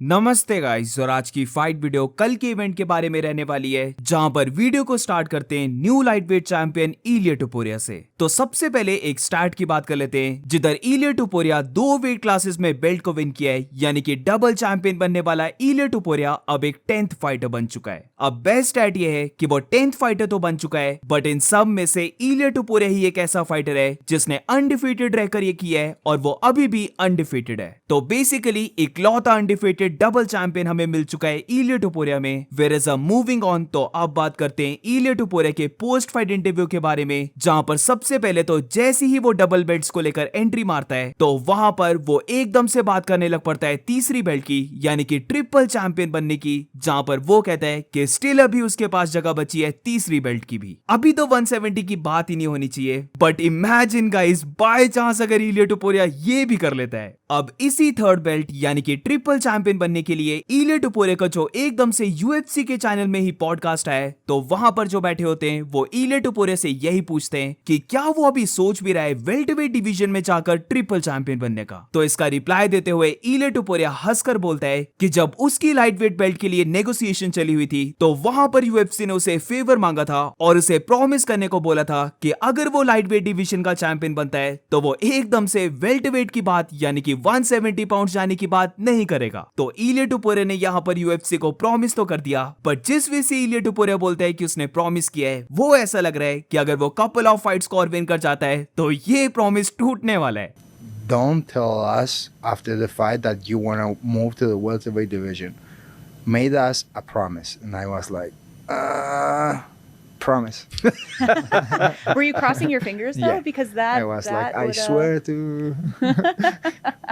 नमस्ते गाइस, और आज की फाइट वीडियो कल के इवेंट के बारे में रहने वाली है, जहां पर वीडियो को स्टार्ट करते हैं न्यू लाइटवेट चैंपियन इलिया टुपुरिया से। तो सबसे पहले एक स्टार्ट की बात कर लेते हैं, जिधर इलिया टुपुरिया 2 वेट क्लासेस में बेल्ट को विन किया है, यानी कि डबल चैंपियन बनने वाला इलिया टुपुरिया अब एक 10th फाइटर बन चुका है। अब बेस्ट स्टैट ये है कि वो 10th फाइटर तो बन चुका है, बट इन सब में से इलिया टुपुरिया ही एक ऐसा फाइटर है जिसने अनडिफीटेड रहकर ये किया है, और वो अभी भी अनडिफीटेड है। तो बेसिकली इकलौता अनडिफीटेड डबल चैंपियन हमें मिल चुका है इलिया टुपुरिया में। वेयर इज मूविंग ऑन, तो अब बात करते हैं इलिया टुपुरिया के पोस्ट फाइट इंटरव्यू के बारे में, जहां पर सबसे पहले तो जैसे ही वो डबल बेल्ट्स को लेकर एंट्री मारता है, तो वहां पर वो एकदम से बात करने लग पड़ता है तीसरी बेल्ट की, यानी कि ट्रिपल चैंपियन बनने की, जहां पर वो कहता है कि स्टिल अभी उसके पास जगह बची है तीसरी बेल्ट की भी। अभी तो 170 की बात ही नहीं होनी चाहिए, but imagine guys, by chance अगर इलिया टुपुरिया ये भी कर लेता है। अब इसी थर्ड बेल्ट यानी कि ट्रिपल चैंपियन बनने के लिए इलिया टुपुरिया का जो एकदम से यूएफसी के चैनल में ही पॉडकास्ट है, तो वहां पर जो बैठे होते हैं वो इलिया टुपुरिया से यही पूछते हैं कि क्या वो अभी सोच भी रहा है वेल्टरवेट डिवीजन में जाकर ट्रिपल चैंपियन बनने का। तो इसका रिप्लाई देते हुए इलिया टुपुरिया हंसकर बोलता है कि जब उसकी लाइटवेट बेल्ट के लिए नेगोशिएशन चली हुई थी, तो वहां पर यूएफसी ने उसे फेवर मांगा था और उसे प्रॉमिस करने को बोला था कि अगर वो लाइटवेट डिवीजन का चैंपियन बनता है तो वो एकदम से वेल्टरवेट की बात यानी कि 170 पाउंड जाने की बात नहीं करेगा। तो इलिया टुपुरिया ने यहाँ पर यूएफसी को प्रॉमिस तो कर दिया, बट जिस वे से इलिया टुपुरिया बोलता है कि उसने प्रॉमिस किया है, वो ऐसा लग रहा है कि अगर वो कपल ऑफ फाइट्स को और विन कर जाता है तो ये प्रॉमिस टूटने वाला है। Don't tell us after the fight that you want to move to the welterweight division. Made us a promise, and I was like, promise. Were you crossing your fingers though? Yeah. Because that I was that like, I would, swear to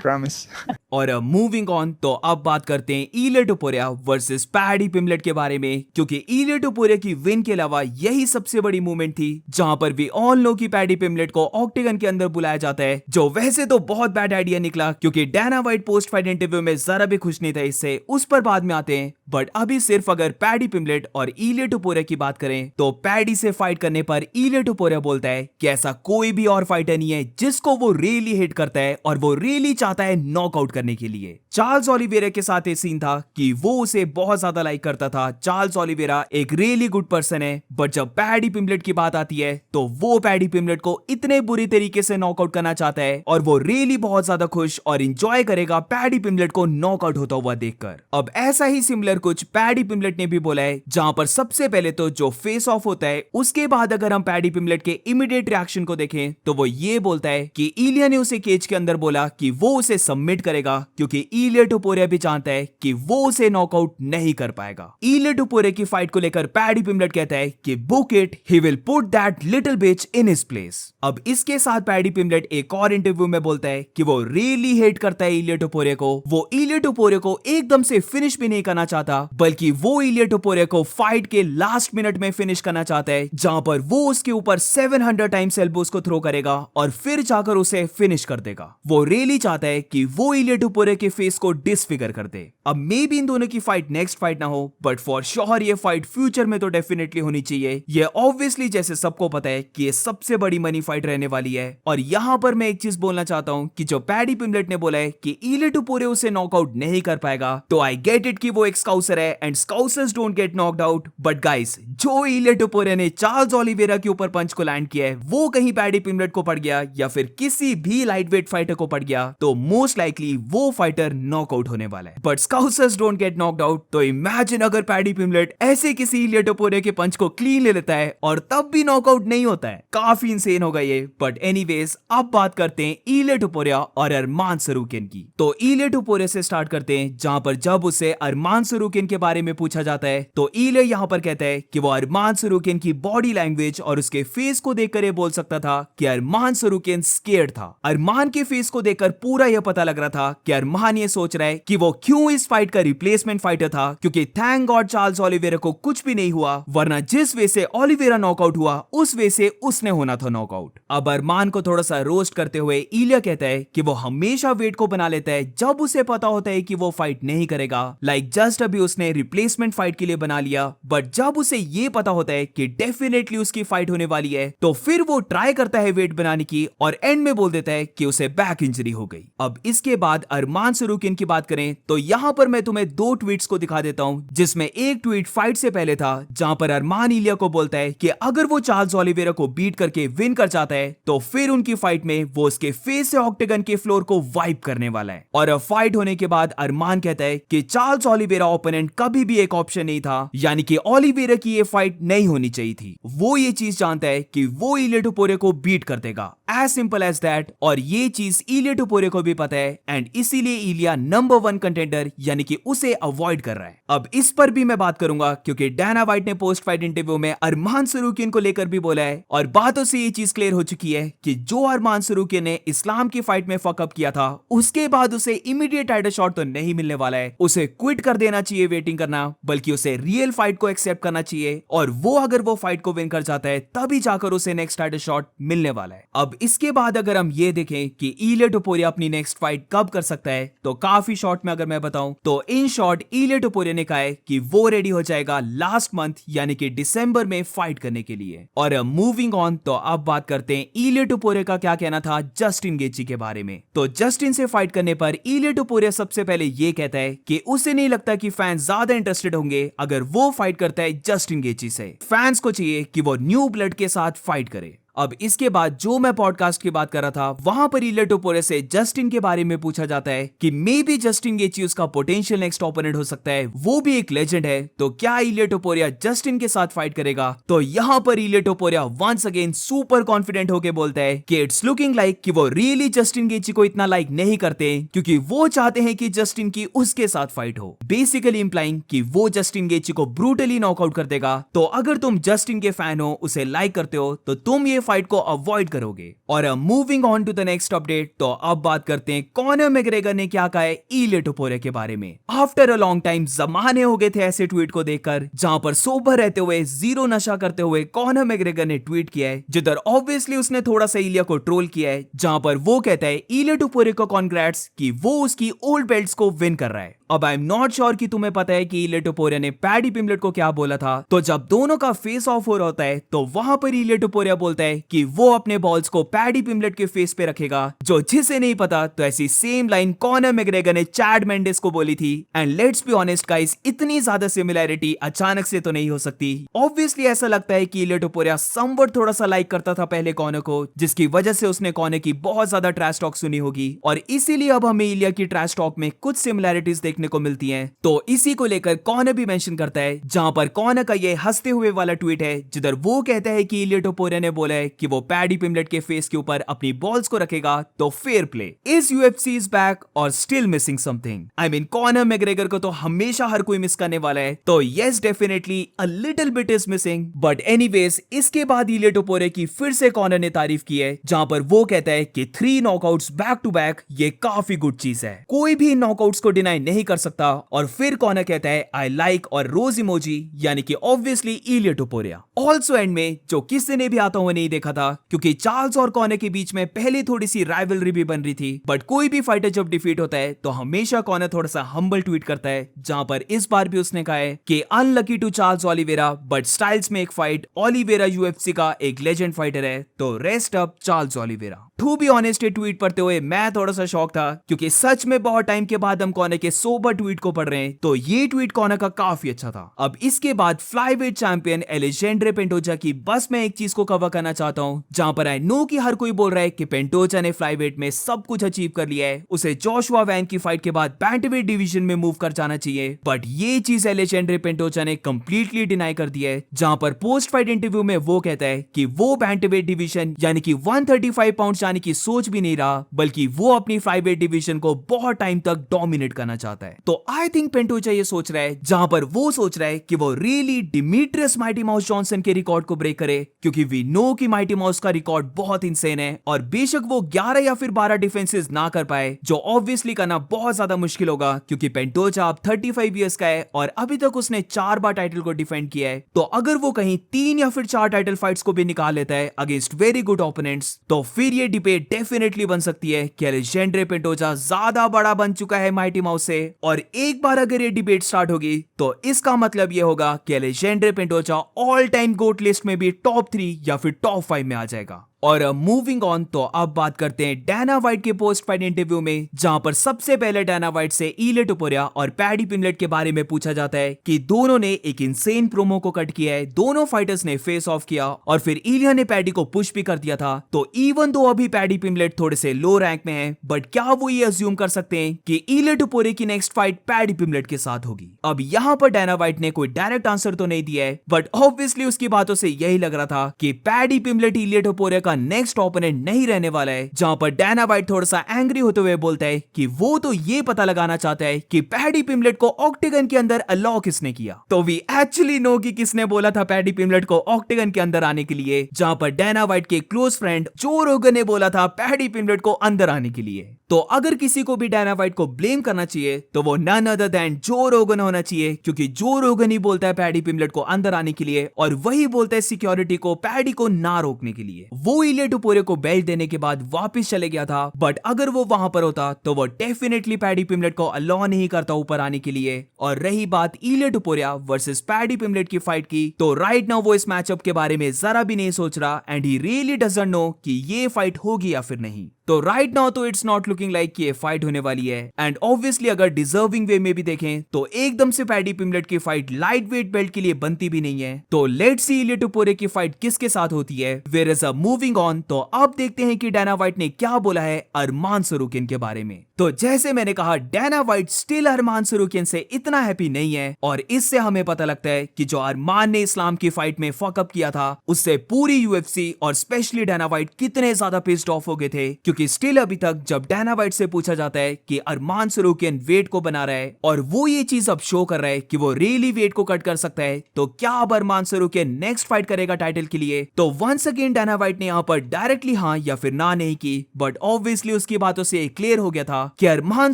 promise. और moving on, तो अब बात करते हैं इलिया टुपुरिया versus paddy Pimblett के बारे में, क्योंकि इलिया टुपुरिया की विन के अलावा यही सबसे बड़ी मूवमेंट थी, जहां पर वी ऑल नो कि पैडी पिमलेट को ऑक्टेगन के अंदर बुलाया जाता है, जो वैसे तो बहुत बैड आइडिया निकला, क्योंकि डैना वाइट पोस्ट फाइट इंटरव्यू में जरा भी खुश नहीं था इससे, उस पर बाद में आते हैं। बट अभी सिर्फ अगर पैडी पिमलेट और इलिया टुपुरिया की बात करें, तो पैडी से फाइट करने पर इलिया टुपुरिया बोलता है कि ऐसा कोई भी और फाइटर नहीं है जिसको वो रियली हिट करता है और वो रियली चाहता है नॉकआउट करने के लिए। चार्ल्स ओलिवेरा के साथ ये सीन था कि वो उसे बहुत ज्यादा लाइक करता था। चार्ल्स ओलिवेरा एक रियली गुड पर्सन है, बट जब पैडी पिमलेट की बात आती है, तो वो पैडी पिमलेट को इतने बुरी तरीके से नॉकआउट करना चाहता है, और वो रियली बहुत ज्यादा खुश और इंजॉय करेगा पैडी पिमलेट को नॉकआउट होता हुआ देखकर। अब ऐसा ही सिमिलर कुछ पैडी पिमलेट ने भी बोला है, जहां पर सबसे पहले तो जो फेस ऑफ होता है, उसके बाद अगर हम पैडी पिमलेट के इमीडिएट रिएक्शन को देखें, तो वो ये बोलता है कि इलिया ने उसे केज के अंदर बोला कि वो उसे सबमिट करेगा, क्योंकि इलिया टुपुरिया भी जानता है कि वो उसे नॉकआउट नहीं कर पाएगा। इलिया टुपुरिया की फाइट को लेकर पैडी पिमलेट कहता है कि book it, he will put that little bitch in his place. अब इसके साथ पैडी पिमलेट एक और इंटरव्यू में बोलता है कि वो रियली हेट करता है इलिया टुपुरिया को। वो इलिया टुपुरिया को एकदम से फिनिश भी नहीं करना चाहता, बल्कि वो इलिया टुपुरिया को फाइट के लास्ट मिनट में फिनिश करना चाहता है, जहां पर वो उसके ऊपर 700 टाइम्स एल्बोस को थ्रो करेगा और फिर जाकर उसे फिनिश कर देगा। वो रियली चाहता है कि वो इलिया टुपुरिया के फेस को डिसफिगर कर दे। अब मे बी इन दोनों की फाइट नेक्स्ट फाइट ना हो, बट फॉर श्योर ये फाइट फ्यूचर में तो डेफिनेटली होनी चाहिए। ये ऑब्वियसली जैसे सबको पता है कि ये सबसे बड़ी मनी फाइट रहने वाली है। और यहां पर मैं एक चीज बोलना चाहता हूं कि जो पैडी पिमलेट ने बोला है कि इलिया टुपुरिया उसे नॉकआउट नहीं कर पाएगा, तो आई गेट इट कि वो एक स्काउसर है and scousers don't get knocked out. But guys, जो इलिया टुपुरिया ने चार्ल्स ओलिवेरा के ऊपर पंच को लैंड किया है, वो कहीं पैडी पिमलेट को पड़ गया या फिर किसी भी लाइटवेट फाइटर को पड़ गया, तो मोस्ट लाइकली वो फाइटर नॉकआउट होने वाला है। But scousers don't get knocked out, तो इमेजिन अगर पैडी पिमलेट ऐसे किसी इलिया टुपुरिया के पंच को क्लीन ले लेता है और तब भी नॉकआउट नहीं होता है, काफी इंसेन होगा ये। बट एनीवेज, अब बात करते हैं इलिया टुपुरिया और अरमान सरूकिन की। तो इलिया टुपुरिया से स्टार्ट करते हैं, जहां पर जब उसे अरमान सरूकिन के बारे में पूछा जाता है, तो इलिया यहां पर कहता है कि वो अरमान सरूकिन की बॉडी लैंग्वेज और उसके फेस को देखकर ये बोल सकता था कि अरमान सरूकिन स्केर्ड था। अरमान के फेस को देखकर पूरा यह पता लग रहा था कि अरमान ये सोच रहा है कि वो क्यों इस फाइट का रिप्लेसमेंट फाइटर था, क्योंकि थैंक गॉड चार्ल्स ओलिवेरा को कुछ भी नहीं हुआ, वरना जिस वे से ओलिवेरा नॉकआउट हुआ, उस वे से उसने होना था नॉकआउट। अब अरमान को थोड़ा सा रोस्ट करते हुए इलिया कहता है कि वो हमेशा वेट को बना लेता है जब उसे पता होता है कि वो फाइट नहीं करेगा। लाइक जस्ट भी उसने रिप्लेसमेंट फाइट के लिए बना लिया, बट जब उसे ये पता होता है कि डेफिनेटली उसकी फाइट होने वाली है तो फिर वो ट्राई करता है वेट बनाने की और एंड में बोल देता है कि उसे बैक इंजरी हो गई। अब इसके बाद अरमान सरूकिन की बात करें तो यहाँ पर मैं तुम्हें 2 ट्वीट्स को दिखा देता हूँ, जिसमें एक ट्वीट फाइट से पहले था जहां पर अरमान इलिया को बोलता है कि अगर वो चार्ल्स ओलिवेरा को बीट करके विन कर जाता है तो फिर उनकी फाइट में वो उसके फेस से ऑक्टेगन के फ्लोर को वाइप करने वाला है। और अब फाइट होने के बाद अरमान कहता है कि चार्ल्स ओलिवेरा ओपोनेंट कभी भी एक ऑप्शन नहीं था, यानी कि ओलिवेरा की ये फाइट नहीं होनी चाहिए थी। वो ये चीज जानता है कि वो इलिया टुपुरे को बीट कर देगा, एज सिंपल एज दैट। और ये चीज इलिया टुपुरे को भी पता है एंड इसीलिए इलिया नंबर 1 कंटेंडर यानी कि उसे अवॉइड कर रहा है। अब इस पर भी मैं बात करूंगा क्योंकि डायना व्हाइट ने पोस्ट फाइट इंटरव्यू में अरमान सरूकिन को लेकर भी बोला है और बातों से ये चीज क्लियर हो चुकी है कि जो अरमान सरूकिन ने इस्लाम की फाइट में फकअप किया था उसके बाद उसे इमीडिएट टाइटल शॉट तो नहीं मिलने वाला है। उसे क्विट कर देना चाहिए वेटिंग करना, बल्कि उसे रियल फाइट को एक्सेप्ट करना चाहिए और वो अगर वो फाइट को विन कर जाता है तभी जाकर उसे नेक्स्ट टाइटल शॉट मिलने वाला है। अब इसके बाद अगर हम ये देखें कि इलिया टुपुरिया अपनी नेक्स्ट फाइट कब कर सकता है तो काफी शॉर्ट में अगर मैं बताऊं तो इन शॉर्ट इलिया टुपुरिया ने कहा है कि वो रेडी हो जाएगा लास्ट मंथ यानी कि दिसंबर में फाइट करने के लिए। और मूविंग ऑन तो अब बात करते हैं इलिया टुपुरिया का क्या कहना था जस्टिन गेची के बारे में। तो जस्टिन से फाइट करने पर इलिया टुपुरिया सबसे पहले ये कहता है कि उसे नहीं लगता कि फैंस ज्यादा इंटरेस्टेड होंगे अगर वो फाइट करता है जस्टिन गेची से। फैंस को चाहिए कि वो न्यू ब्लड के साथ फाइट करे। अब इसके बाद जो मैं पॉडकास्ट की बात कर रहा था वहां पर इलिया टुपुरिया से जस्टिन के बारे में पूछा जाता है कि मे बी जस्टिन गेची उसका पोटेंशियल नेक्स्ट ओपोनेंट हो सकता है, वो भी एक लेजेंड है, तो क्या इलिया टुपुरिया जस्टिन के साथ फाइट करेगा। तो यहाँ पर Ilia Topuria once again super confident होकर बोलता है कि इट्स लुकिंग लाइक कि वो रियली जस्टिन गेची को इतना लाइक नहीं करते क्योंकि वो चाहते हैं कि जस्टिन की उसके साथ फाइट हो, बेसिकली इंप्लाइंग कि वो जस्टिन गेची को ब्रूटली नॉकआउट कर देगा। तो अगर तुम जस्टिन के फैन हो, उसे लाइक करते हो, तो तुम ये फाइट को अवॉइड करोगे। और moving on to the next update तो अब बात करते हैं कॉनर मैग्रेगर ने क्या कहा है इलिया टुपुरिया के बारे में। आफ्टर अ लॉन्ग टाइम जमाने हो गए थे ऐसे ट्वीट को देखकर जहां पर सोबर रहते हुए जीरो नशा करते हुए कॉनर मैग्रेगर ने ट्वीट किया है, जिधर ऑब्वियसली उसने थोड़ा सा इलिया को ट्रोल किया है, जहां पर वो कहता है इलिया टुपुरिया को कॉन्ग्रेट्स कि वो उसकी ओल्ड बेल्ट्स को विन कर रहा है। अब आई एम नॉट श्योर कि तुम्हें पता है कि इलिया टुपुरिया ने पैडी पिम्बलेट को क्या बोला था। तो जब दोनों का फेस ऑफ हो रहा होता है तो वहां पर इलिया टुपुरिया बोलता है कि वो अपने बॉल्स को पैडी पिम्बलेट के फेस पे रखेगा, जो जिसे नहीं पता तो ऐसी सेम लाइन कॉनर मैग्रेगर ने चैड मेंडिस को बोली थी। And let's be honest guys, इतनी ज्यादा सिमिलैरिटी अचानक से तो नहीं हो सकती। ऑब्वियसली ऐसा लगता है कि इलिया टुपुरिया समवट थोड़ा सा लाइक करता था पहले कॉनर को, जिसकी वजह से उसने कॉनर की बहुत ज्यादा ट्रैश टॉक सुनी होगी और इसीलिए अब हमें इलिया की ट्रैश टॉक में कुछ सिमिलैरिटीज देखने को मिलती हैं। तो इसी को लेकर कॉनर भी मेंशन करता है, जहां पर कॉनर का ये हंसते हुए वाला ट्वीट है जिधर वो कहता है कि इलिया टुपुरिया ने बोला है कि वो पैडी पिम्बलेट के फेस के ऊपर अपनी बॉल्स को रखेगा। तो fair play, is UFC is back और still missing something. I mean Conor McGregor को तो हमेशा हर कोई मिस करने वाला है, तो yes definitely a little bit is missing. But anyways इसके बाद इलिया टुपुरिया की फिर से कॉनर ने तारीफ की है, जहां पर वो कहता है कि 3 नॉकआउट्स बैक टू बैक ये काफी गुड चीज है, कोई भी नॉकआउट्स को डिनाई नहीं कर सकता। और फिर कॉनर कहता है आई लाइक और रोज इमोजी, यानी कि ऑब्वियसली इलिया टुपुरिया। ऑल्सो एंड में जो किसी ने भी आता हुआ नहीं देखा था, क्योंकि चार्ल्स और कॉनर के बीच में पहले थोड़ी सी राइवलरी भी बन रही थी, बट कोई भी फाइटर जब डिफीट होता है तो हमेशा कॉनर थोड़ा सा हम्बल ट्वीट करता है, जहां पर इस बार भी उसने कहा है कि unlucky to Charles Oliveira but styles में एक फाइट, ओलिवेरा यूएफसी का एक लेजेंड फाइटर है, तो rest up Charles Oliveira. To be honest ये ट्वीट पढ़ते हुए मैं थोड़ा सा शॉक था, क्योंकि सच में बहुत टाइम के बाद हम कॉनर के सोबर ट्वीट को पढ़ रहे हैं, तो ये ट्वीट कॉनर का काफी अच्छा था। अब इसके बाद फ्लाईवेट चैंपियन एलेजेंड्रे पेंटोजा की बस मैं एक चीज को कवर करना चाहता हूं, जहां पर आई नो कि हर कोई बोल रहा है कि पेंटोजा ने फ्लाईवेट में सब कुछ अचीव कर लिया है, उसे जोशुआ वैन की फाइट के बाद बैंटवेट डिवीजन में मूव कर जाना चाहिए, बट ये चीज एलेजेंड्रे पेंटोजा ने कंप्लीटली डिनाई कर दिया है, जहां पर पोस्ट फाइट इंटरव्यू में वो कहता है कि वो बैंटवेट डिवीजन यानी कि 135 पाउंड जाने की सोच भी नहीं रहा, बल्कि वो अपनी फ्लाईवेट डिवीजन को बहुत टाइम तक डोमिनेट करना चाहता है। तो आई थिंक पेंटोजा ये सोच रहा है, जहां पर वो सोच रहा है कि वो really Demetrious Mighty mouse Johnson के रिकॉर्ड को ब्रेक करे, क्योंकि वी नो कि कि माइटी माउस का रिकॉर्ड बहुत इंसेन है और बेशक वो 11 या फिर 12 डिफेंसेस ना कर पाए, जो ऑब्वियसली करना बहुत ज्यादा मुश्किल होगा क्योंकि पेंटोजा अब 35 इयर्स का है और अभी तक उसने 4 बार टाइटल को डिफेंड किया है। तो अगर वो कहीं 3 या फिर 4 टाइटल फाइट्स को भी निकाल लेता है अगेंस्ट वेरी गुड ओपोनेंट्स, तो फिर ये डिबेट डेफिनेटली बन सकती है कि अलेक्जेंड्रे पेंटोजा ज्यादा बड़ा बन चुका है माइटी माउस से। और एक बार अगर ये डिबेट स्टार्ट होगी तो इसका मतलब ये होगा कि अलेक्जेंड्रे Pantoja all time GOAT list में भी टॉप 3 या फिर टॉप 5 में आ जाएगा। और मूविंग ऑन, तो अब बात करते हैं डैना वाइट के पोस्ट फाइट इंटरव्यू में, जहां पर सबसे पहले डैना वाइट से इले टोपुरिया और पैडी पिमलेट के बारे में पूछा जाता है कि दोनों ने एक इंसेन प्रोमो को कट किया है, दोनों फाइटर्स ने फेस ऑफ किया और फिर इलिया ने पैडी को पुश भी कर दिया था। तो इवन दो अभी पैडी पिमलेट थोड़े से लो रैंक में है, बट क्या वो ये अज्यूम कर सकते हैं कि इले टोपुरिया की नेक्स्ट फाइट पैडी पिमलेट के साथ होगी? अब यहाँ पर डैना वाइट ने कोई डायरेक्ट आंसर तो नहीं दिया है, बट ऑब्वियसली उसकी बातों से यही लग रहा था कि पैडी पिमलेट इले टोपुरिया का नेक्स्ट ओपोनेंट नहीं रहने वाला है। जहां पर डैना वाइट थोड़ा सा एंग्री होते हुए बोलता है कि वो तो ये पता लगाना चाहता है कि पैडी पिमलेट को ऑक्टेगन के अंदर अलाउ किसने किया। तो वी एक्चुअली नो कि किसने बोला था पैडी पिमलेट को ऑक्टेगन के अंदर आने के लिए, जहां पर डैना वाइट के क्लोज फ्रेंड जो रोगन ने बोला था पैडी पिमलेट को अंदर आने के लिए। तो अगर किसी को भी डैना वाइट को ब्लेम करना चाहिए तो वो नन अदर देन जो रोगन होना चाहिए, क्योंकि जो रोगन ही बोलता है पैडी पिमलेट को अंदर आने के लिए और वही बोलता है सिक्योरिटी को पैडी को ना रोकने के लिए। वो इलिया टोपुरिया को बेल्ट देने के बाद वापस चले गया था, बट अगर वो वहां पर होता तो वो डेफिनेटली पैडी पिमलेट को अलाउ नहीं करता ऊपर आने के लिए। और रही बात इलिया टोपुरिया वर्सेस पैडी पिमलेट की फाइट की, तो राइट नाउ वो इस मैचअप के बारे में जरा भी नहीं सोच रहा and he really doesn't know कि ये फाइट होगी या फिर नहीं। तो राइट नाउ तो इट्स नॉट लुकिंग लाइक कि ये फाइट होने वाली है। एंड ऑब्वियसली अगर डिजर्विंग वे में भी देखें तो एकदम से पैडी पिमलेट की फाइट लाइट वेट बेल्ट के लिए बनती भी नहीं है। तो लेट्स सी इलिया टोपुरिया की फाइट किसके साथ होती है। Where is a moving on, तो अब देखते हैं कि डैना वाइट ने क्या बोला है अरमान सरूकिन के बारे में। तो जैसे मैंने कहा, डैना वाइट स्टिल अरमान सरूकिन से इतना हैप्पी नहीं है और इससे हमें पता लगता है कि जो अरमान ने इस्लाम की फाइट में फकअप किया था उससे पूरी यूएफसी और स्पेशली डैना वाइट कितने ज्यादा पिस्ड ऑफ हो गए थे, क्योंकि स्टिल अभी तक जब डैना वाइट से पूछा जाता है कि अरमान सरूकिन वेट को बना रहा है और वो ये चीज अब शो कर रहा है कि वो रियली वेट को कट कर सकता है, तो क्या अब अरमान सरूकिन नेक्स्ट फाइट करेगा टाइटल के लिए? तो वंस अगेन डैना वाइट ने यहाँ पर डायरेक्टली हाँ या फिर ना नहीं की, बट ऑब्वियसली उसकी बातों से क्लियर हो गया था कि अरमान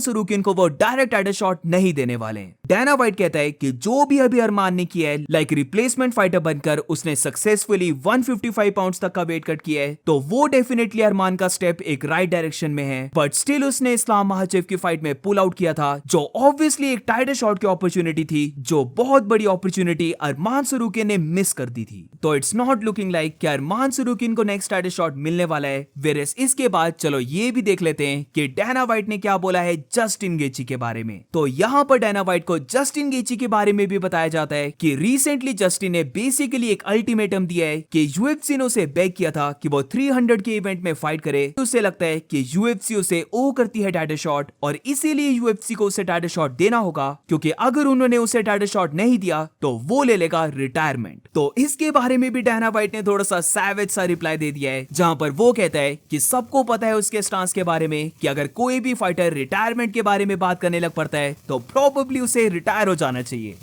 सरूकिन को वो डायरेक्ट टाइटल शॉट नहीं देने वाले। डैना वाइट कहता है कि जो भी अभी अरमान ने किया है, लाइक रिप्लेसमेंट फाइटर बनकर उसने सक्सेसफुली 155 पाउंड्स तक का वेट कट किया है, तो वो डेफिनेटली अरमान का स्टेप एक राइट डायरेक्शन में है। बट स्टिल उसने इस्लाम महाचेव की फाइट में पुल आउट किया था, जो ऑब्वियसली एक टाइटल शॉट की अपॉर्चुनिटी थी, जो बहुत बड़ी अपॉर्चुनिटी अरमान सरूकिन ने मिस कर दी थी। तो इट्स नॉट लुकिंग लाइक कि अरमान सरूकिन को नेक्स्ट टाइटल शॉट मिलने वाला है। वेरेस इसके बाद चलो ये भी देख लेते हैं कि डैना वाइट ने क्या बोला है जस्टिन गेची के बारे में। तो यहाँ पर डैना वाइट को जस्टिन गेची के बारे में भी बताया जाता है कि रिसेंटली जस्टिन ने बेसिकली एक अल्टीमेटम दिया है कि यूएफसी ने उसे बेग किया था कि वो 300 के इवेंट में फाइट करे। तो उसे लगता है कि यूएफसी उसे ओ करती है टाइटल शॉट और इसीलिए यूएफसी को उसे टाइटल शॉट देना होगा, क्योंकि अगर उन्होंने उसे टाइटल शॉट नहीं दिया तो वो ले लेगा रिटायरमेंट। तो इसके बारे में भी डैना वाइट ने थोड़ा सा सैवेज सा रिप्लाई दे दिया है, जहां पर वो कहता है कि सबको पता है उसके स्टांस के बारे में कि अगर कोई भी फाइटर रिटायरमेंट के बारे में बात करने लग पड़ता है तो प्रोबेबली उसे रिटायर हो जाना चाहिए।